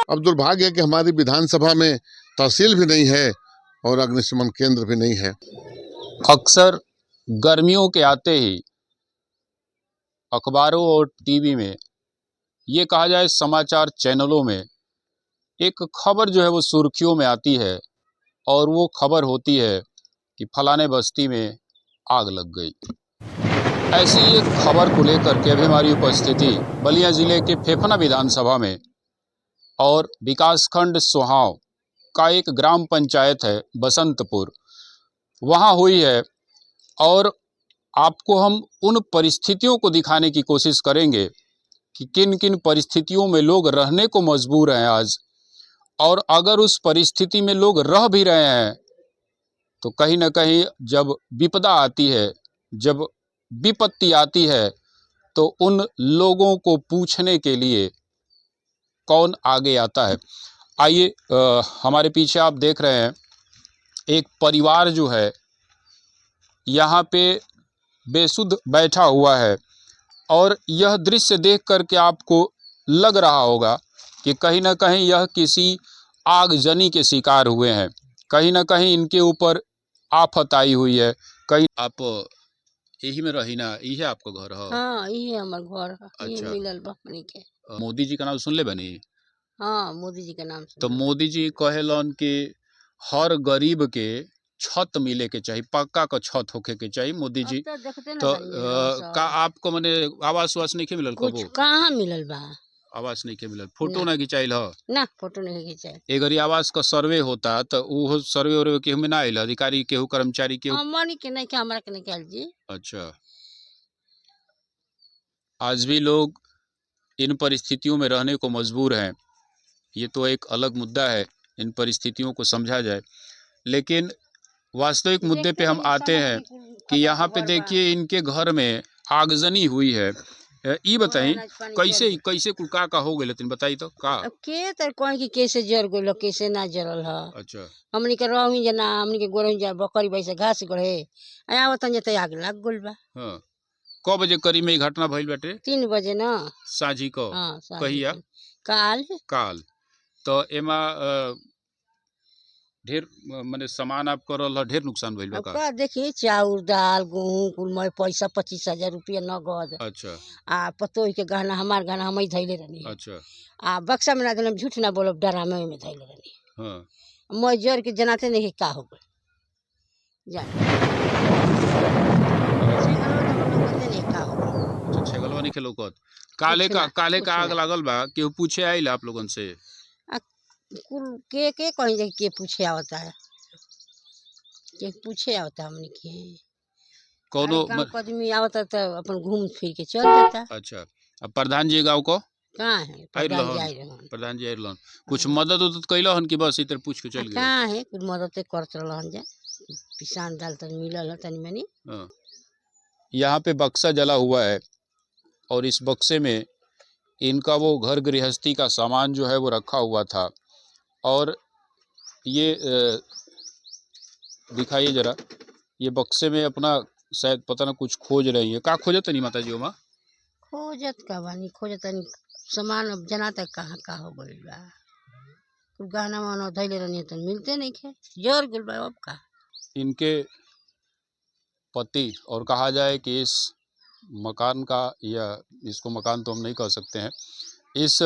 अब दुर्भाग्य है कि हमारी विधानसभा में तहसील भी नहीं है और अग्निशमन केंद्र भी नहीं है। अक्सर गर्मियों के आते ही अखबारों और टीवी में, ये कहा जाए समाचार चैनलों में, एक खबर जो है वो सुर्खियों में आती है और वो खबर होती है कि फलाने बस्ती में आग लग गई। ऐसी एक खबर को लेकर के अभी हमारी उपस्थिति बलिया जिले के फेफना विधानसभा में और विकासखंड सोहाव का एक ग्राम पंचायत है बसंतपुर, वहाँ हुई है। और आपको हम उन परिस्थितियों को दिखाने की कोशिश करेंगे कि किन किन परिस्थितियों में लोग रहने को मजबूर हैं आज, और अगर उस परिस्थिति में लोग रह भी रहे हैं तो कहीं ना कहीं जब विपदा आती है, जब विपत्ति आती है, तो उन लोगों को पूछने के लिए कौन आगे आता है। आइए, हमारे पीछे आप देख रहे हैं एक परिवार जो है यहाँ पे बेसुध बैठा हुआ है, और यह दृश्य देख करके आपको लग रहा होगा कि कहीं ना कहीं यह किसी आगजनी के शिकार हुए हैं, कहीं ना कहीं इनके ऊपर आफत आई हुई है। कहीं आप यही में रही ना, यही आपका घर है? हाँ, ये हमार घर है। ये अच्छा। मिलल बकरी के। मोदी जी का नाम सुन ले बनी? हाँ, मोदी जी के नाम से। तो मोदी जी कहेलन कि हर गरीब के छत मिले के चाहिए, पक्का का छत होके के चाहिए मोदी जी। अब तो देखते तो ना बनी का आपको मने आवास वास नहीं के मिलल? कुछ कबो कहाँ मिलल बा? आवास नहीं के मिलल? फोटो ना खिंचाइल ह? ना फोटो नहीं खींचाए। एगरी आवास का सर्वे होता तो वो सर्वे और केहू में ना आइल? अधिकारी केहू, कर्मचारी केहू? हमनी के नहीं के, हमरा के नहीं कहल जी। अच्छा, आज भी लोग इन परिस्थितियों में रहने को मजबूर हैं। ये तो एक अलग मुद्दा है, इन परिस्थितियों को समझा जाए, लेकिन वास्तविक मुद्दे पे हम आते हैं कि यहाँ पे देखिए इनके घर में आगजनी हुई है। ई बताई कैसे कैसे कुल का हो गए, लेकिन बताई तो का। अब के तर कोई की कैसे जर गोलो कैसे ना जरल ह। अच्छा। हमनी के रही जना, हमनी के गोरही जा बकरी बैसे घास गढ़े आया वतन जते आग लग गोल बा। हाँ, क बजे करीब में घटना भइल बाटे? 3 बजे ना साझी को? हाँ कहिया? काल काल। तो एमा ढेर माने सामान आप करल ह, ढेर नुकसान भइल बा अब का? का देखी चाउर दाल गेहूं कुल में पैसा 25,000 रुपया नगद। अच्छा। आ पतोह के गहना हमार गहना हम ही धैले रहनी। अच्छा। आ बक्सा में ना देना, झूठ ना बोलब, डरामे में धैले रहनी। हाँ। मैं जर के जनाते नहीं का हो गए जान अच्छा, छेगलवा नहीं खेलौकत? काले का आग लागल बा, केहू पूछे आइल आप लोगन से? कुल के कहीं जाके के पूछे आवता है, के पूछे आवता हमने के कोनो गाँव का आदमी आवता तो अपन घूम फिर के चल जाता। अच्छा। अब प्रधान जी गाँव को कहाँ है प्रधान जी आए रहन? प्रधान जी आइल कुछ मदद उदद कैलहन कि बस इधर पूछ के चल गए? कहाँ है कुछ मदद करत रहन जा, किसान दाल तनी मिलल है तनी मनी। यहाँ पे बक्सा जला हुआ है और इस बक्से में इनका वो घर गृहस्थी का सामान जो है वो रखा हुआ था, और ये दिखाइए जरा, ये बक्से में अपना शायद पता ना कुछ खोज रही है। का खोजत नहीं माता जी? ओमा खोजत का बानी, खोजत तनी सामान अब जना तक कहाँ का हो गइल बा। कुल गहना वाना धैले रहनी तो मिलते नहीं खे, जर गइल बा अब का। इनके पति, और कहा जाए कि इस मकान का, या इसको मकान तो हम नहीं कह सकते हैं, इस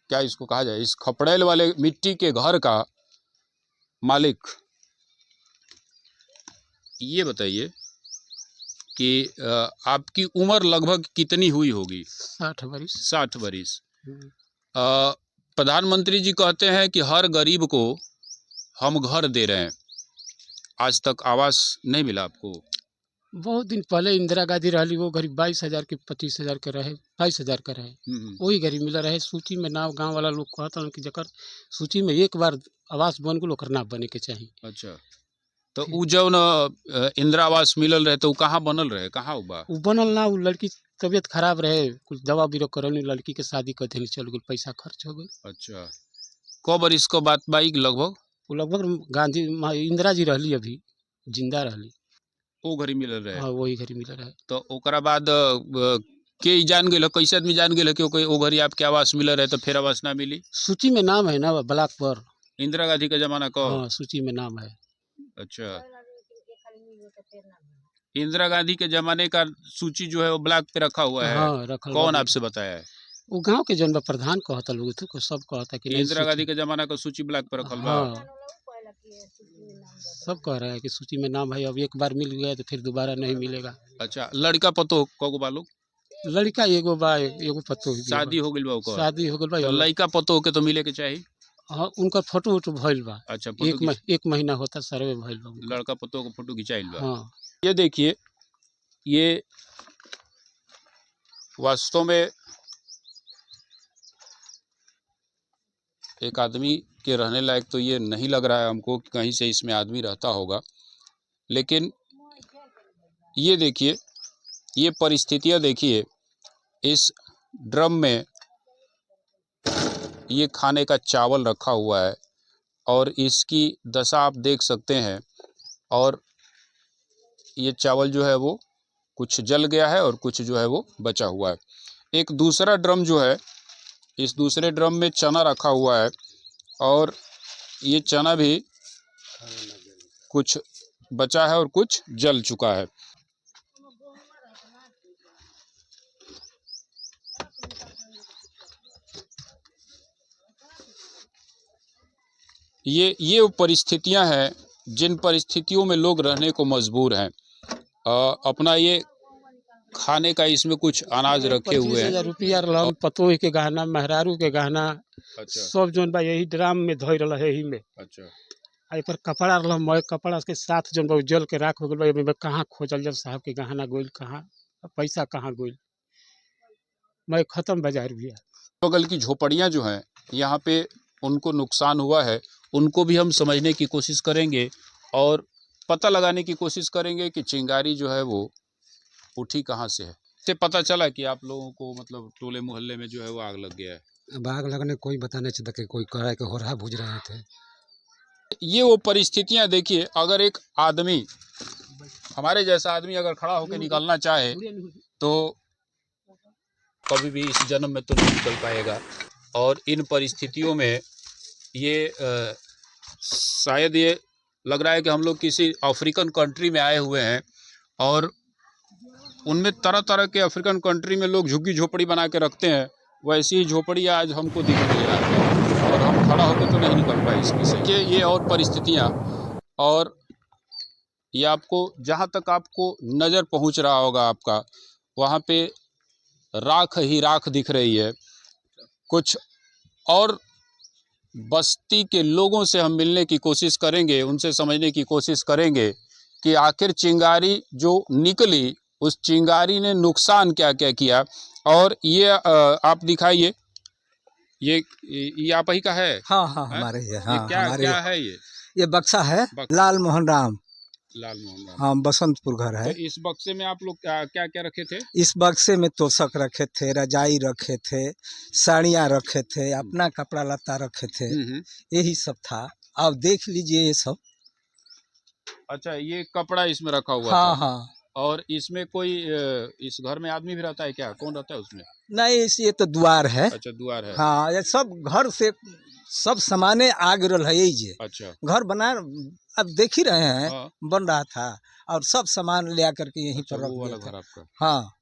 क्या इसको कहा जाए, इस खपड़ैल वाले मिट्टी के घर का मालिक, ये बताइए कि आपकी उम्र लगभग कितनी हुई होगी? 60 बरिस। 60 बरिस। प्रधानमंत्री जी कहते हैं कि हर गरीब को हम घर दे रहे हैं, आज तक आवास नहीं मिला आपको? बहुत दिन पहले इंदिरा गांधी रही, वो गरीब 22,000 के 25,000 के रहे, 22,000 का रहे, वही गरीब मिला रहे। सूची में नाम गांव वाला लोग कहता कि जकर सूची में एक बार आवास बन गो ओकर नाम बने के चाहिए। अच्छा, तो उ जौन इंदिरा आवास मिलल रहे तो उ कहाँ बनल रहे, कहाँ बा? उ बनल ना, उ लड़की तबीयत खराब रहे, कुछ दवा बीरो करल, लड़की के शादी कर देने चल गई, पैसा खर्च हो गई। अच्छा, कब बरिस को बात बाई लगभग? वो लगभग गांधी इंदिरा जी रहली अभी जिंदा रहली, वो घरी मिलल रहे? हाँ वही घरी मिलल रहे। तो ओकरा बाद के जान गए कैसे आदमी जान गए कि वो घरी आपके आवास मिल रहे तो फिर आवास ना मिली? सूची में नाम है ना ब्लॉक पर। इंदिरा गांधी का जमाना का? हाँ सूची में नाम है। अच्छा, इंदिरा गांधी के जमाने का सूची जो है वो ब्लॉक पे रखा हुआ है? हाँ रखा। कौन आपसे बताया है? वो गांव के जन प्रधान कहता लोग थे, सब कहता कि इंदिरा गांधी के जमाना का सूची ब्लॉक पे रखल बा? हाँ सब कह रहे हैं कि सूची में नाम है, अब एक बार मिल गया तो फिर दोबारा नहीं मिलेगा। अच्छा, लड़का पतो कगो बालू? लड़का एगो बा, एगो पतो शादी हो गई बा ओकर? शादी हो गई बा। तो लड़का पतो के तो मिले के चाहिए। हाँ उनका फोटो वोटो भइल बा। अच्छा, एक महीना होता सर्वे भइल बा। लड़का पतो का फोटो खिंचाइल बा? हाँ। ये देखिए, ये वास्तव में एक आदमी के रहने लायक तो ये नहीं लग रहा है हमको कि कहीं से इसमें आदमी रहता होगा, लेकिन ये देखिए, ये परिस्थितियाँ देखिए। इस ड्रम में ये खाने का चावल रखा हुआ है और इसकी दशा आप देख सकते हैं। और ये चावल जो है वो कुछ जल गया है और कुछ जो है वो बचा हुआ है। एक दूसरा ड्रम जो है, इस दूसरे ड्रम में चना रखा हुआ है और ये चना भी कुछ बचा है और कुछ जल चुका है। ये वो परिस्थितियां हैं जिन परिस्थितियों में लोग रहने को मजबूर हैं। अपना ये खाने का इसमें कुछ अनाज रखे हुए हैं। 25,000 रुपया पतोह के गहना, मेहरारू के गहना। अच्छा। सब जोन बा यही ड्राम में धोई रहा है, यही में। अच्छा। आई पर कपड़ा रहा, मैं कपड़ा के साथ जोन बा जल के राख हो गई बा। कहाँ खोजल जब साहब के गहना गोइल, कहाँ पैसा कहाँ गोइल, मैं खत्म बाजार भी है। बगल की झोपड़ियाँ जो हैं यहाँ पे उनको नुकसान हुआ है, उनको भी हम समझने की कोशिश करेंगे और पता लगाने की कोशिश करेंगे कि चिंगारी जो है वो उठी कहाँ से है। इससे पता चला कि आप लोगों को मतलब टोले मोहल्ले में जो है वो आग लग गया है। अब आग लगने कोई बताने चाहता कि कोई कह रहा है कि हो रहा बुझ रहे थे। ये वो परिस्थितियाँ देखिए, अगर एक आदमी, हमारे जैसा आदमी अगर खड़ा होकर निकलना चाहे तो कभी भी इस जन्म में तो नहीं निकल पाएगा। और इन परिस्थितियों में ये शायद ये लग रहा है कि हम लोग किसी अफ्रीकन कंट्री में आए हुए हैं और उनमें तरह तरह के अफ्रीकन कंट्री में लोग झुग्गी झोपड़ी बना के रखते हैं, वैसी ही झोपड़ी आज हमको दिख रही है और हम खड़ा होकर तो नहीं निकल पाए इसमें से। ये और परिस्थितियाँ, और ये आपको जहाँ तक आपको नज़र पहुँच रहा होगा आपका, वहाँ पे राख ही राख दिख रही है। कुछ और बस्ती के लोगों से हम मिलने की कोशिश करेंगे, उनसे समझने की कोशिश करेंगे कि आखिर चिंगारी जो निकली, उस चिंगारी ने नुकसान क्या क्या किया। और ये आप दिखाइए, ये आप ही का है? हाँ हाँ हमारे ही है। हाँ, ये क्या है? ये बक्सा है लाल मोहन राम। हाँ बसंतपुर घर है। तो इस बक्से में आप लोग क्या क्या रखे थे? इस बक्से में तोशक रखे थे, रजाई रखे थे, साड़ियाँ रखे थे, अपना कपड़ा लत्ता रखे थे, यही सब था। अब देख लीजिए ये सब। अच्छा, ये कपड़ा इसमें रखा हुआ हाँ था। हाँ। और इसमें कोई इस घर में आदमी भी रहता है क्या? कौन रहता है उसमें? नहीं, ये तो द्वार है। अच्छा, द्वार है। हाँ, ये सब घर से सब सामाने आग रहा है ये। अच्छा। घर बना, अब देख ही रहे हैं। हाँ। बन रहा था और सब सामान ले आकर के यहीं पर रख दिया था। आपका? हाँ।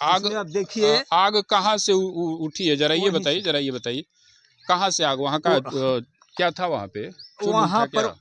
आग अब देखिए आग कहाँ से उठी है, जरा ये बताइए कहाँ से आग, वहाँ का क्या था वहाँ पे? वहाँ पर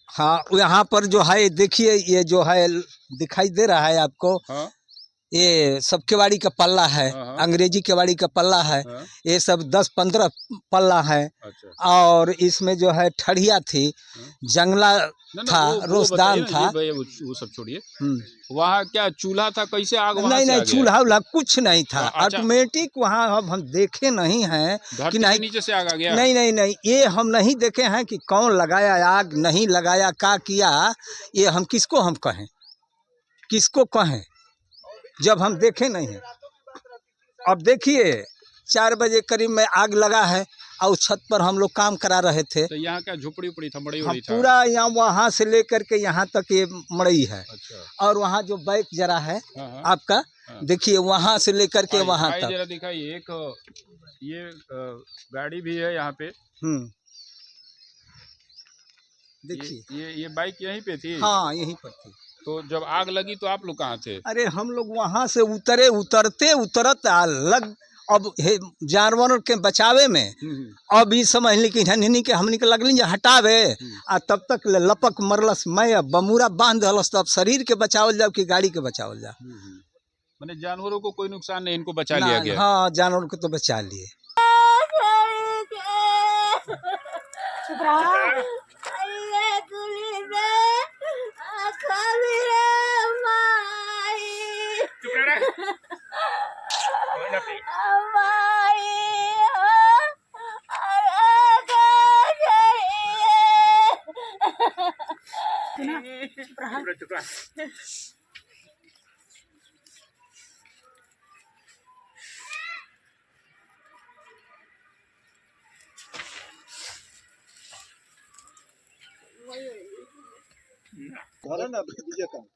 हाँ, यहाँ पर जो है देखिए, ये जो है दिखाई दे रहा है आपको। हाँ? ये सब केवाड़ी का पल्ला है। हाँ। अंग्रेजी केवाड़ी का पल्ला है। हाँ? ये सब 10-15 पल्ला है। अच्छा। और इसमें जो है ठड़िया थी, जंगला था, रोशदान था। वो सब छोड़िए, वहाँ क्या चूल्हा था? कैसे आग वहाँ नहीं से नहीं, चूल्हा उल्हा कुछ नहीं था। अच्छा। ऑटोमेटिक वहाँ अब हम देखे नहीं हैं कि नहीं नीचे से आग आ गया। नहीं, ये हम नहीं देखे हैं कि कौन लगाया आग, नहीं लगाया, क्या किया। ये हम किसको हम कहें, किसको कहें जब हम देखे नहीं हैं। अब देखिए 4 बजे करीब में आग लगा है और छत पर हम लोग काम करा रहे थे। तो यहाँ क्या झोपड़ी उपड़ी था, मड़ई हाँ, था? पूरा यहाँ वहाँ से लेकर के यहाँ तक ये मड़ई है। अच्छा। और वहाँ जो बैक जरा है हाँ। आपका, देखिए वहाँ से लेकर के वहाँ तक। जरा दिखाइए, एक ये गाड़ी भी है यहाँ पे। देखिए ये बाइक यहीं पे थी? हाँ यहीं पर थी। तो जब आग लगी तो आप लोग कहाँ थे? अरे हम लोग वहाँ से उतरत लग, अब जानवरों के बचावे में अब ई समझ ली कि हमनी के लगली जे हटावे आ तब तक लपक मरलस मैं बमूरा बांध दलस, तब शरीर के बचावल जाओ कि गाड़ी के बचावल जाओ। मैंने जानवरों को कोई नुकसान नहीं, इनको बचा लिया गया? हाँ जानवरों को तो बचा लिए।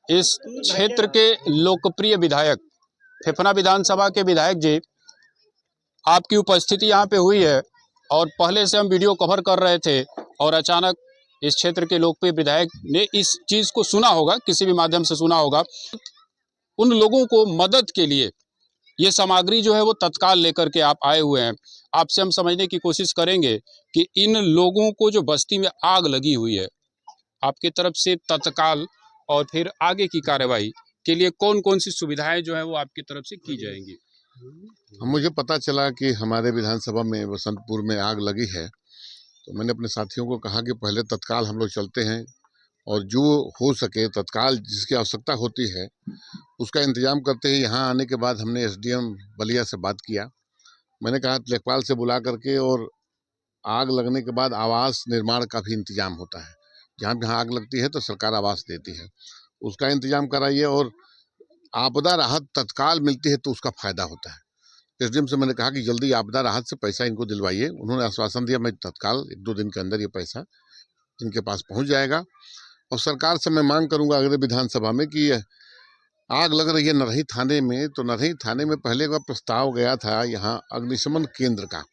इस क्षेत्र के लोकप्रिय विधायक, फेफना विधानसभा के विधायक जी, आपकी उपस्थिति यहाँ पे हुई है और पहले से हम वीडियो कवर कर रहे थे और अचानक इस क्षेत्र के लोकप्रिय विधायक ने इस चीज़ को सुना होगा, किसी भी माध्यम से सुना होगा। उन लोगों को मदद के लिए ये सामग्री जो है वो तत्काल लेकर के आप आए हुए हैं। आपसे हम समझने की कोशिश करेंगे कि इन लोगों को जो बस्ती में आग लगी हुई है, आपकी तरफ से तत्काल और फिर आगे की कार्रवाई के लिए कौन कौन सी सुविधाएं जो है वो आपकी तरफ से की जाएंगी? मुझे पता चला कि हमारे विधानसभा में बसंतपुर में आग लगी है, तो मैंने अपने साथियों को कहा कि पहले तत्काल हम लोग चलते हैं और जो हो सके तत्काल जिसकी आवश्यकता होती है उसका इंतजाम करते हैं। यहाँ आने के बाद हमने एसडीएम बलिया से बात किया। मैंने कहा लेखपाल से बुला करके, और आग लगने के बाद आवास निर्माण का भी इंतजाम होता है। जहाँ जहाँ आग लगती है तो सरकार आवास देती है, उसका इंतजाम कराइए, और आपदा राहत तत्काल मिलती है तो उसका फायदा होता है। एसडीएम से मैंने कहा कि जल्दी आपदा राहत से पैसा इनको दिलवाइए। उन्होंने आश्वासन दिया मैं तत्काल 1-2 दिन के अंदर ये पैसा इनके पास पहुंच जाएगा। और सरकार से मैं मांग करूंगा अगले विधानसभा में कि आग लग रही है नरही थाने में, तो नरही थाने में पहले का प्रस्ताव गया था यहाँ अग्निशमन केंद्र का,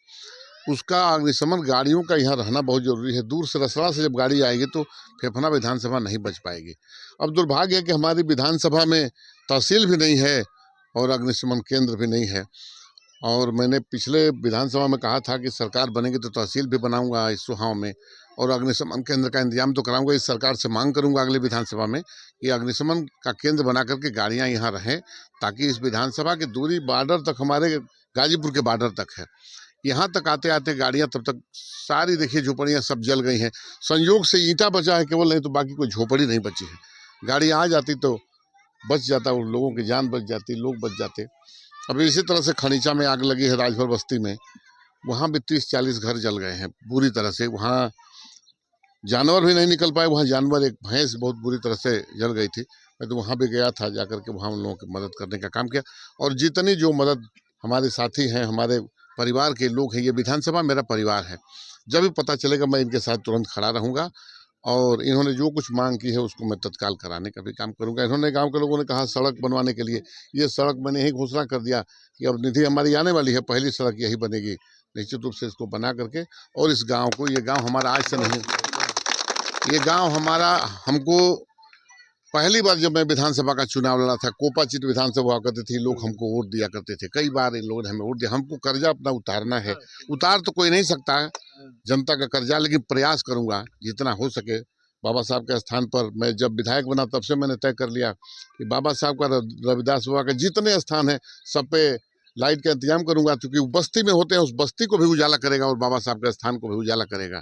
उसका अग्निशमन गाड़ियों का यहाँ रहना बहुत जरूरी है। दूर से रसड़ा से जब गाड़ी आएगी तो फेफना विधानसभा नहीं बच पाएगी। अब दुर्भाग्य है कि हमारी विधानसभा में तहसील भी नहीं है और अग्निशमन केंद्र भी नहीं है। और मैंने पिछले विधानसभा में कहा था कि सरकार बनेगी तो तहसील भी बनाऊंगा इस सुहाव में, और अग्निशमन केंद्र का इंतजाम तो कराऊंगा। इस सरकार से मांग करूंगा अगले विधानसभा में कि अग्निशमन का केंद्र बना करके गाड़ियां यहाँ रहें, ताकि इस विधानसभा की दूरी बॉर्डर तक, हमारे गाजीपुर के बॉर्डर तक है। यहाँ तक आते आते गाड़ियाँ तब तक सारी देखिए झोपड़ियाँ सब जल गई हैं। संयोग से ईंटा बचा है केवल, नहीं तो बाकी कोई झोपड़ी नहीं बची है। गाड़ी आ जाती तो बच जाता, उन लोगों की जान बच जाती, लोग बच जाते। अब इसी तरह से खनीचा में आग लगी है राजभर बस्ती में, वहाँ भी 30-40 घर जल गए हैं बुरी तरह से। वहाँ जानवर भी नहीं निकल पाए। वहाँ जानवर, एक भैंस बहुत बुरी तरह से जल गई थी। मैं तो वहाँ भी गया था, जाकर के वहाँ उन लोगों की मदद करने का काम किया। और जितनी जो मदद हमारे साथी हैं, हमारे परिवार के लोग हैं, ये विधानसभा मेरा परिवार है। जब भी पता चलेगा मैं इनके साथ तुरंत खड़ा रहूँगा, और इन्होंने जो कुछ मांग की है उसको मैं तत्काल कराने का भी काम करूंगा। इन्होंने, गांव के लोगों ने कहा सड़क बनवाने के लिए, ये सड़क मैंने यही घोषणा कर दिया कि अब निधि हमारी आने वाली है, पहली सड़क यही बनेगी। निश्चित रूप से इसको बना करके, और इस गांव को, ये गांव हमारा आज से नहीं, ये गांव हमारा, हमको पहली बार जब मैं विधानसभा का चुनाव लड़ा था, कोपाचित विधानसभा हुआ करती थी, लोग हमको वोट दिया करते थे। कई बार इन लोगों ने हमें वोट दिया। हमको कर्जा अपना उतारना है। उतार तो कोई नहीं सकता है जनता का कर्जा, लेकिन प्रयास करूंगा जितना हो सके। बाबा साहब के स्थान पर मैं जब विधायक बना तब से मैंने तय कर लिया कि बाबा साहब का, रविदास बाबा के जितने स्थान है सब पे लाइट का इंतजाम करूंगा, क्योंकि वो बस्ती में होते हैं, उस बस्ती को भी उजाला करेगा और बाबा साहब के स्थान को भी उजाला करेगा।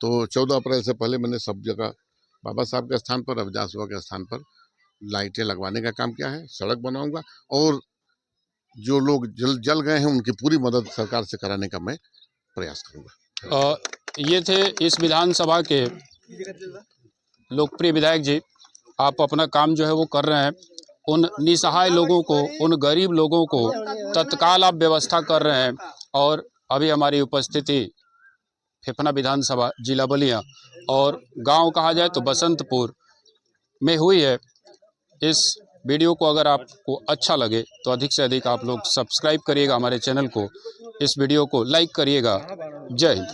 तो 14 अप्रैल से पहले मैंने सब जगह बाबा साहब के स्थान पर, रविदास बाबा के स्थान पर लाइटें लगवाने का काम किया है। सड़क बनाऊंगा, और जो लोग जल गए हैं उनकी पूरी मदद सरकार से कराने का मैं प्रयास करूंगा। ये थे इस विधानसभा के लोकप्रिय विधायक जी। आप अपना काम जो है वो कर रहे हैं, उन निसहाय लोगों को, उन गरीब लोगों को तत्काल आप व्यवस्था कर रहे हैं। और अभी हमारी उपस्थिति फेफना विधानसभा जिला बलिया और गांव कहा जाए तो बसंतपुर में हुई है। इस वीडियो को अगर आपको अच्छा लगे तो अधिक से अधिक आप लोग सब्सक्राइब करिएगा हमारे चैनल को, इस वीडियो को लाइक करिएगा। जय हिंद।